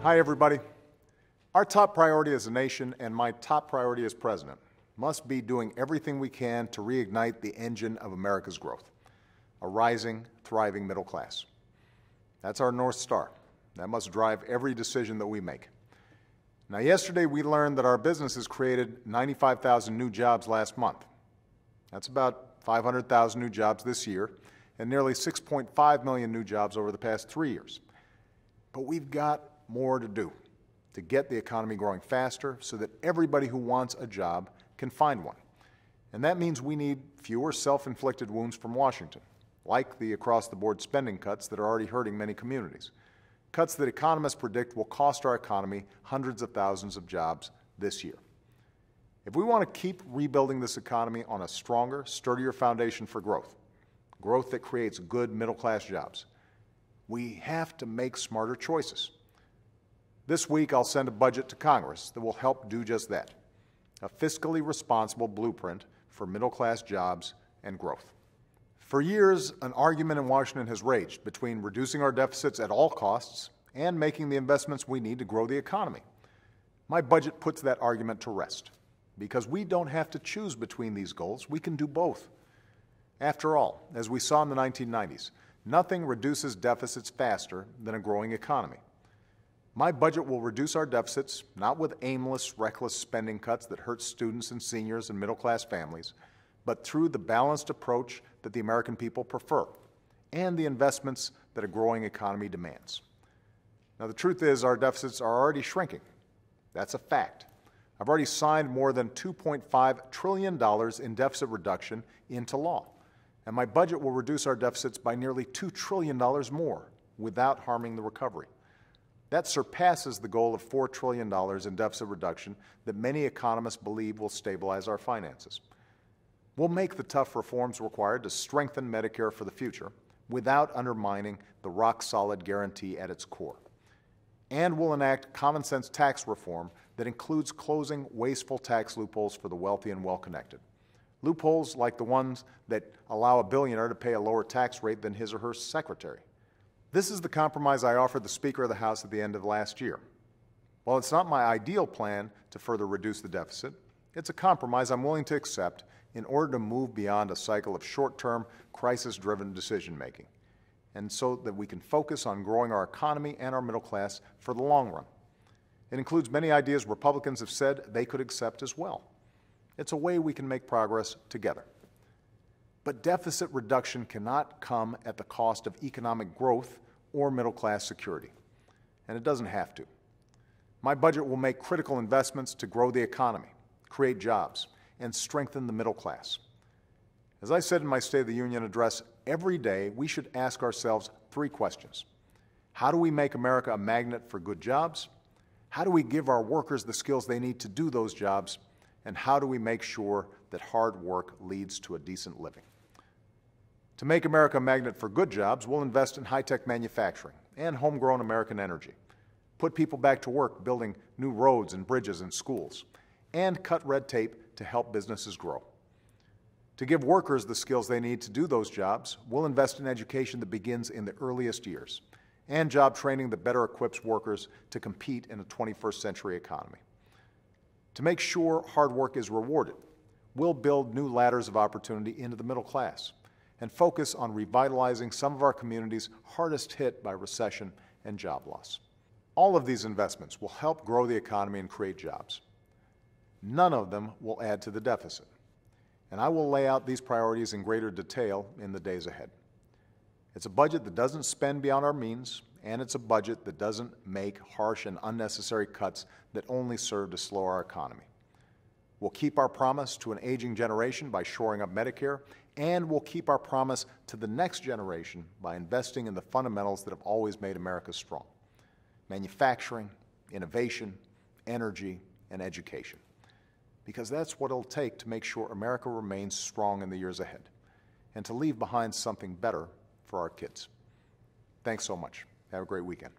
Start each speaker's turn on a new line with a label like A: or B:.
A: Hi, everybody. Our top priority as a nation and my top priority as president must be doing everything we can to reignite the engine of America's growth, a rising, thriving middle class. That's our North Star. That must drive every decision that we make. Now, yesterday we learned that our businesses created 95,000 new jobs last month. That's about 500,000 new jobs this year and nearly 6.5 million new jobs over the past 3 years. But we've got more to do to get the economy growing faster so that everybody who wants a job can find one. And that means we need fewer self-inflicted wounds from Washington, like the across-the-board spending cuts that are already hurting many communities. Cuts that economists predict will cost our economy hundreds of thousands of jobs this year. If we want to keep rebuilding this economy on a stronger, sturdier foundation for growth that creates good middle-class jobs, we have to make smarter choices. This week, I'll send a budget to Congress that will help do just that, a fiscally responsible blueprint for middle-class jobs and growth. For years, an argument in Washington has raged between reducing our deficits at all costs and making the investments we need to grow the economy. My budget puts that argument to rest, because we don't have to choose between these goals. We can do both. After all, as we saw in the 1990s, nothing reduces deficits faster than a growing economy. My budget will reduce our deficits, not with aimless, reckless spending cuts that hurt students and seniors and middle-class families, but through the balanced approach that the American people prefer and the investments that a growing economy demands. Now, the truth is our deficits are already shrinking. That's a fact. I've already signed more than $2.5 trillion in deficit reduction into law, and my budget will reduce our deficits by nearly $2 trillion more without harming the recovery. That surpasses the goal of $4 trillion in deficit reduction that many economists believe will stabilize our finances. We'll make the tough reforms required to strengthen Medicare for the future without undermining the rock-solid guarantee at its core. And we'll enact common-sense tax reform that includes closing wasteful tax loopholes for the wealthy and well-connected. Loopholes like the ones that allow a billionaire to pay a lower tax rate than his or her secretary. This is the compromise I offered the Speaker of the House at the end of last year. While it's not my ideal plan to further reduce the deficit, it's a compromise I'm willing to accept in order to move beyond a cycle of short-term, crisis-driven decision-making, and so that we can focus on growing our economy and our middle class for the long run. It includes many ideas Republicans have said they could accept as well. It's a way we can make progress together. But deficit reduction cannot come at the cost of economic growth or middle-class security, and it doesn't have to. My budget will make critical investments to grow the economy, create jobs, and strengthen the middle class. As I said in my State of the Union address, every day we should ask ourselves 3 questions. How do we make America a magnet for good jobs? How do we give our workers the skills they need to do those jobs? And how do we make sure that hard work leads to a decent living? To make America a magnet for good jobs, we'll invest in high-tech manufacturing and homegrown American energy, put people back to work building new roads and bridges and schools, and cut red tape to help businesses grow. To give workers the skills they need to do those jobs, we'll invest in education that begins in the earliest years and job training that better equips workers to compete in a 21st century economy. To make sure hard work is rewarded, we'll build new ladders of opportunity into the middle class and focus on revitalizing some of our communities hardest hit by recession and job loss. All of these investments will help grow the economy and create jobs. None of them will add to the deficit, and I will lay out these priorities in greater detail in the days ahead. It's a budget that doesn't spend beyond our means, and it's a budget that doesn't make harsh and unnecessary cuts that only serve to slow our economy. We'll keep our promise to an aging generation by shoring up Medicare, and we'll keep our promise to the next generation by investing in the fundamentals that have always made America strong: manufacturing, innovation, energy, and education. Because that's what it'll take to make sure America remains strong in the years ahead and to leave behind something better for our kids. Thanks so much. Have a great weekend.